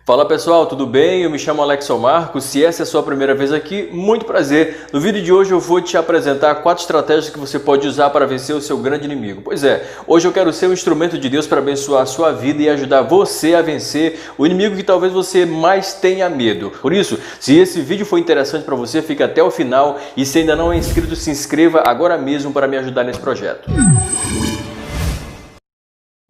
Fala pessoal, tudo bem? Eu me chamo Alexson Marcos. Se essa é a sua primeira vez aqui, muito prazer. No vídeo de hoje eu vou te apresentar 4 estratégias que você pode usar para vencer o seu grande inimigo. Pois é, hoje eu quero ser um instrumento de Deus para abençoar a sua vida e ajudar você a vencer o inimigo que talvez você mais tenha medo. Por isso, se esse vídeo for interessante para você, fica até o final e se ainda não é inscrito, se inscreva agora mesmo para me ajudar nesse projeto.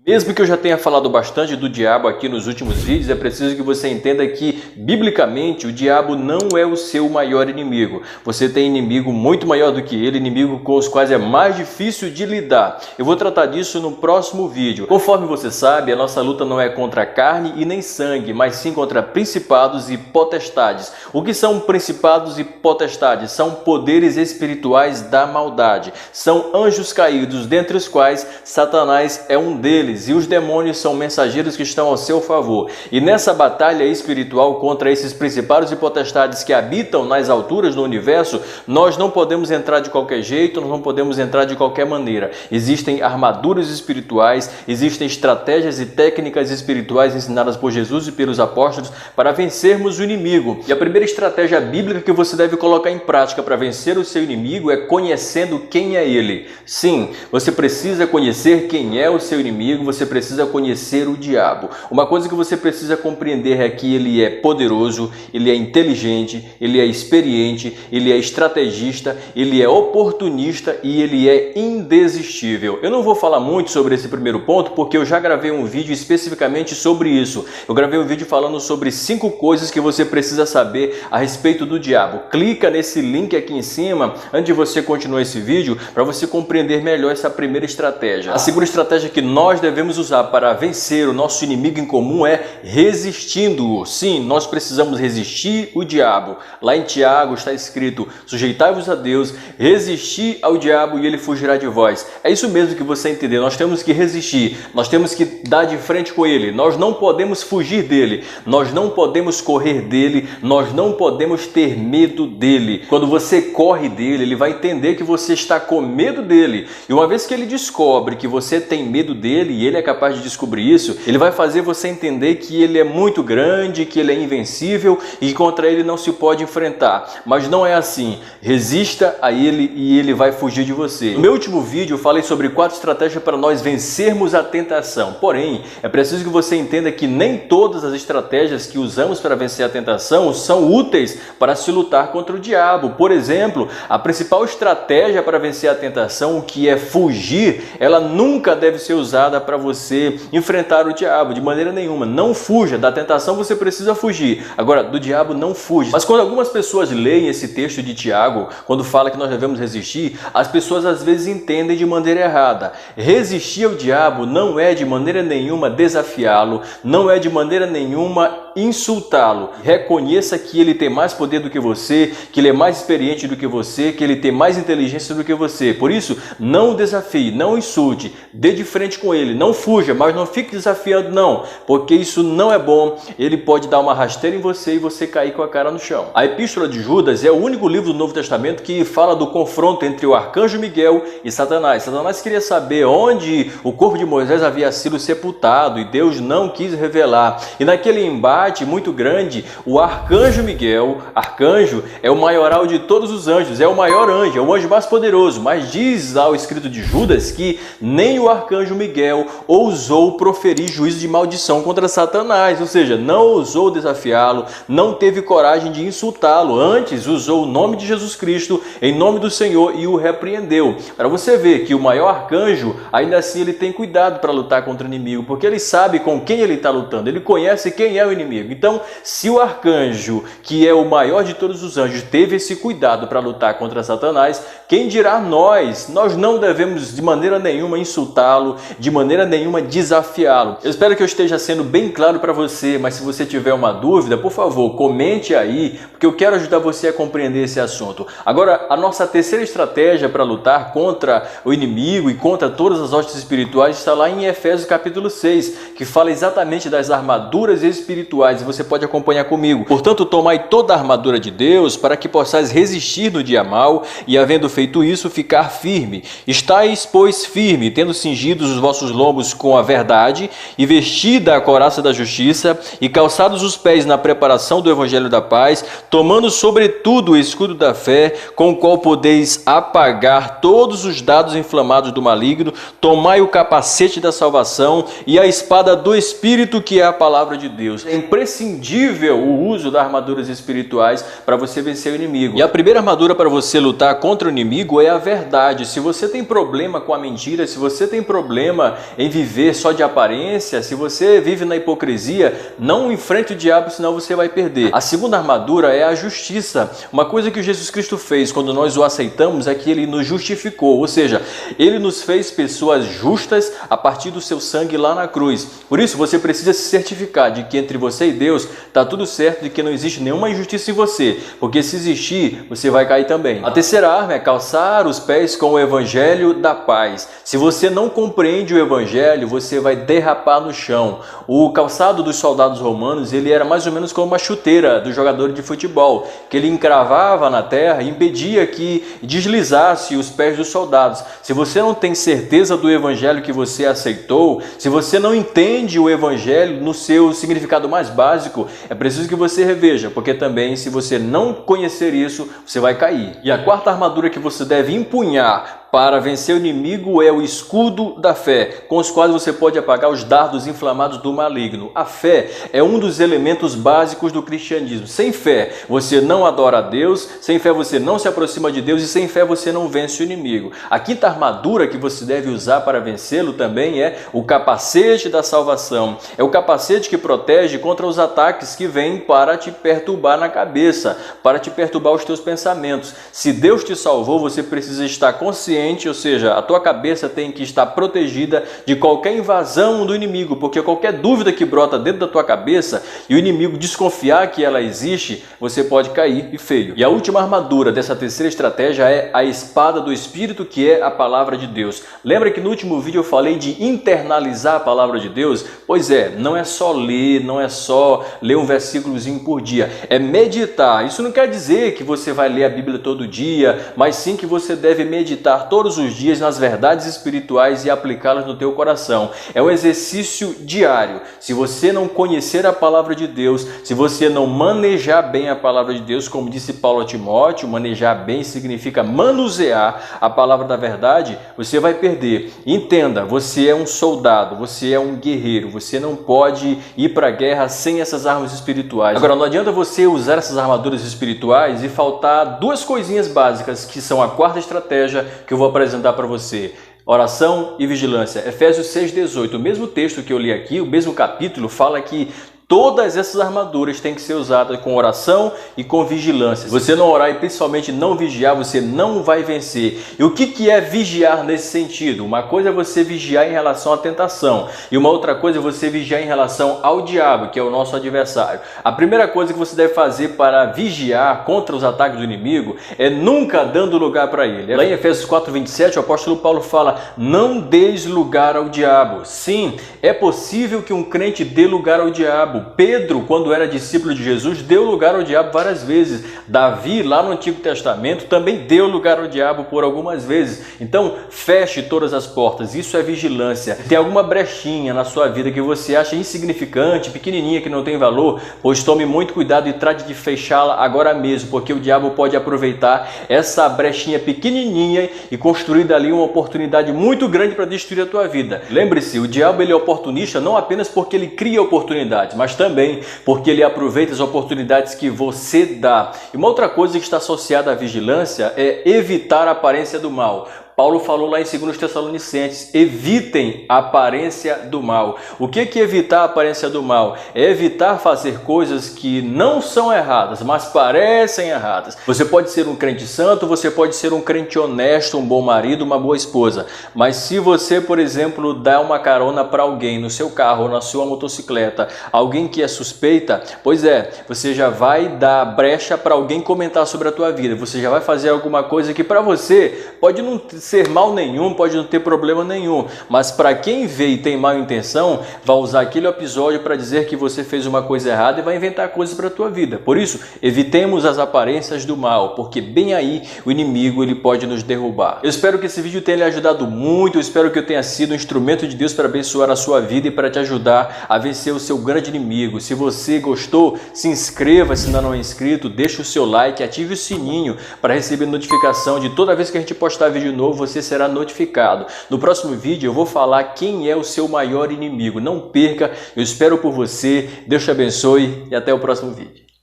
Mesmo que eu já tenha falado bastante do diabo aqui nos últimos vídeos, é preciso que você entenda que, biblicamente, o diabo não é o seu maior inimigo. Você tem inimigo muito maior do que ele, inimigo com os quais é mais difícil de lidar. Eu vou tratar disso no próximo vídeo. Conforme você sabe, a nossa luta não é contra carne e nem sangue, mas sim contra principados e potestades. O que são principados e potestades? São poderes espirituais da maldade. São anjos caídos, dentre os quais Satanás é um deles. E os demônios são mensageiros que estão ao seu favor. E nessa batalha espiritual contra esses principados e potestades que habitam nas alturas do universo, nós não podemos entrar de qualquer jeito, nós não podemos entrar de qualquer maneira. Existem armaduras espirituais, existem estratégias e técnicas espirituais ensinadas por Jesus e pelos apóstolos para vencermos o inimigo. E a primeira estratégia bíblica que você deve colocar em prática para vencer o seu inimigo é conhecendo quem é ele. Sim, você precisa conhecer quem é o seu inimigo. Você precisa conhecer o diabo. Uma coisa que você precisa compreender é que ele é poderoso, ele é inteligente, ele é experiente, ele é estrategista, ele é oportunista e ele é indesistível. Eu não vou falar muito sobre esse primeiro ponto porque eu já gravei um vídeo especificamente sobre isso. Eu gravei um vídeo falando sobre 5 coisas que você precisa saber a respeito do diabo. Clica nesse link aqui em cima antes de você continuar esse vídeo para você compreender melhor essa primeira estratégia. A segunda estratégia que nós devemos usar para vencer o nosso inimigo em comum é resistindo-o. Sim, nós precisamos resistir o diabo. Lá em Tiago está escrito: sujeitai-vos a Deus, resisti ao diabo e ele fugirá de vós. É isso mesmo que você entender. Nós temos que resistir, nós temos que dar de frente com ele. Nós não podemos fugir dele, nós não podemos correr dele, nós não podemos ter medo dele. Quando você corre dele, ele vai entender que você está com medo dele. E uma vez que ele descobre que você tem medo dele, e ele é capaz de descobrir isso, ele vai fazer você entender que ele é muito grande, que ele é invencível e que contra ele não se pode enfrentar. Mas não é assim. Resista a ele e ele vai fugir de você. No meu último vídeo eu falei sobre 4 estratégias para nós vencermos a tentação. Porém, é preciso que você entenda que nem todas as estratégias que usamos para vencer a tentação são úteis para se lutar contra o diabo. Por exemplo, a principal estratégia para vencer a tentação, que é fugir, ela nunca deve ser usada para você enfrentar o diabo de maneira nenhuma. Não fuja da tentação, você precisa fugir. Agora, do diabo não fuja. Mas quando algumas pessoas leem esse texto de Tiago, quando fala que nós devemos resistir, as pessoas às vezes entendem de maneira errada. Resistir ao diabo não é de maneira nenhuma desafiá-lo, não é de maneira nenhuma insultá-lo. Reconheça que ele tem mais poder do que você, que ele é mais experiente do que você, que ele tem mais inteligência do que você. Por isso, não o desafie, não insulte, dê de frente com ele, não fuja, mas não fique desafiando não, porque isso não é bom. Ele pode dar uma rasteira em você e você cair com a cara no chão. A Epístola de Judas é o único livro do Novo Testamento que fala do confronto entre o arcanjo Miguel e Satanás. Satanás queria saber onde o corpo de Moisés havia sido sepultado e Deus não quis revelar. E naquele embate muito grande, o arcanjo Miguel, arcanjo, é o maioral de todos os anjos, é o maior anjo, é o anjo mais poderoso, mas diz lá o escrito de Judas que nem o arcanjo Miguel ousou proferir juízo de maldição contra Satanás, ou seja, não ousou desafiá-lo, não teve coragem de insultá-lo, antes usou o nome de Jesus Cristo em nome do Senhor e o repreendeu. Para você ver que o maior arcanjo, ainda assim ele tem cuidado para lutar contra o inimigo, porque ele sabe com quem ele está lutando, ele conhece quem é o inimigo. Então, se o arcanjo, que é o maior de todos os anjos, teve esse cuidado para lutar contra Satanás, quem dirá nós? Nós não devemos de maneira nenhuma insultá-lo, de maneira nenhuma desafiá-lo. Eu espero que eu esteja sendo bem claro para você, mas se você tiver uma dúvida, por favor, comente aí, porque eu quero ajudar você a compreender esse assunto. Agora, a nossa terceira estratégia para lutar contra o inimigo e contra todas as hostes espirituais está lá em Efésios capítulo 6, que fala exatamente das armaduras espirituais, e você pode acompanhar comigo. Portanto, tomai toda a armadura de Deus para que possais resistir no dia mau e, havendo feito isso, ficar firme. Estais, pois, firme, tendo cingidos os vossos lombos lombos com a verdade, e vestida a couraça da justiça, e calçados os pés na preparação do evangelho da paz, tomando sobretudo o escudo da fé, com o qual podeis apagar todos os dardos inflamados do maligno. Tomai o capacete da salvação e a espada do Espírito, que é a palavra de Deus. É imprescindível o uso das armaduras espirituais para você vencer o inimigo. E a primeira armadura para você lutar contra o inimigo é a verdade. Se você tem problema com a mentira, se você tem problema em viver só de aparência, se você vive na hipocrisia, não enfrente o diabo, senão você vai perder. A segunda armadura é a justiça. Uma coisa que Jesus Cristo fez quando nós o aceitamos é que ele nos justificou, ou seja, ele nos fez pessoas justas a partir do seu sangue lá na cruz. Por isso você precisa se certificar de que entre você e Deus está tudo certo, de que não existe nenhuma injustiça em você, porque se existir, você vai cair também. A terceira arma é calçar os pés com o evangelho da paz. Se você não compreende o evangelho, você vai derrapar no chão. O calçado dos soldados romanos, ele era mais ou menos como uma chuteira do jogador de futebol, que ele encravava na terra e impedia que deslizasse os pés dos soldados. Se você não tem certeza do evangelho que você aceitou, se você não entende o evangelho no seu significado mais básico, é preciso que você reveja, porque também se você não conhecer isso, você vai cair. E a quarta armadura que você deve empunhar para vencer o inimigo é o escudo da fé, com os quais você pode apagar os dardos inflamados do maligno. A fé é um dos elementos básicos do cristianismo. Sem fé, você não adora a Deus, sem fé você não se aproxima de Deus e sem fé você não vence o inimigo. A quinta armadura que você deve usar para vencê-lo também é o capacete da salvação. É o capacete que protege contra os ataques que vêm para te perturbar na cabeça, para te perturbar os teus pensamentos. Se Deus te salvou, você precisa estar consciente, ou seja, a tua cabeça tem que estar protegida de qualquer invasão do inimigo, porque qualquer dúvida que brota dentro da tua cabeça e o inimigo desconfiar que ela existe, você pode cair e feio. E a última armadura dessa terceira estratégia é a espada do Espírito, que é a palavra de Deus. Lembra que no último vídeo eu falei de internalizar a palavra de Deus? Pois é, não é só ler, não é só ler um versículozinho por dia, é meditar. Isso não quer dizer que você vai ler a Bíblia todo dia, mas sim que você deve meditar todos os dias nas verdades espirituais e aplicá-las no teu coração. É um exercício diário. Se você não conhecer a palavra de Deus, se você não manejar bem a palavra de Deus, como disse Paulo a Timóteo, manejar bem significa manusear a palavra da verdade, você vai perder. Entenda, você é um soldado, você é um guerreiro, você não pode ir para a guerra sem essas armas espirituais. Agora, não adianta você usar essas armaduras espirituais e faltar duas coisinhas básicas, que são a quarta estratégia que eu vou apresentar para você: oração e vigilância. Efésios 6,18, o mesmo texto que eu li aqui, o mesmo capítulo, fala que todas essas armaduras têm que ser usadas com oração e com vigilância. Se você não orar e principalmente não vigiar, você não vai vencer. E o que é vigiar nesse sentido? Uma coisa é você vigiar em relação à tentação e uma outra coisa é você vigiar em relação ao diabo, que é o nosso adversário. A primeira coisa que você deve fazer para vigiar contra os ataques do inimigo é nunca dando lugar para ele. Lá em Efésios 4,27, o apóstolo Paulo fala: não deis lugar ao diabo. Sim, é possível que um crente dê lugar ao diabo. Pedro, quando era discípulo de Jesus, deu lugar ao diabo várias vezes. Davi, lá no Antigo Testamento, também deu lugar ao diabo por algumas vezes. Então, feche todas as portas. Isso é vigilância. Tem alguma brechinha na sua vida que você acha insignificante, pequenininha, que não tem valor? Pois tome muito cuidado e trate de fechá-la agora mesmo, porque o diabo pode aproveitar essa brechinha pequenininha e construir dali uma oportunidade muito grande para destruir a tua vida. Lembre-se, o diabo ele é oportunista não apenas porque ele cria oportunidades, mas também porque ele aproveita as oportunidades que você dá. E uma outra coisa que está associada à vigilância é evitar a aparência do mal. Paulo falou lá em 2 Tessalonicenses: evitem a aparência do mal. O que é evitar a aparência do mal? É evitar fazer coisas que não são erradas, mas parecem erradas. Você pode ser um crente santo, você pode ser um crente honesto, um bom marido, uma boa esposa. Mas se você, por exemplo, dá uma carona para alguém no seu carro ou na sua motocicleta, alguém que é suspeita, pois é, você já vai dar brecha para alguém comentar sobre a tua vida. Você já vai fazer alguma coisa que para você pode não ser mal nenhum, pode não ter problema nenhum, mas para quem vê e tem má intenção, vai usar aquele episódio para dizer que você fez uma coisa errada e vai inventar coisas para a tua vida. Por isso, evitemos as aparências do mal, porque bem aí o inimigo ele pode nos derrubar. Eu espero que esse vídeo tenha lhe ajudado muito, eu espero que eu tenha sido um instrumento de Deus para abençoar a sua vida e para te ajudar a vencer o seu grande inimigo. Se você gostou, se inscreva se ainda não é inscrito, deixa o seu like, ative o sininho para receber notificação de toda vez que a gente postar vídeo novo, você será notificado. No próximo vídeo eu vou falar quem é o seu maior inimigo. Não perca, eu espero por você, Deus te abençoe e até o próximo vídeo.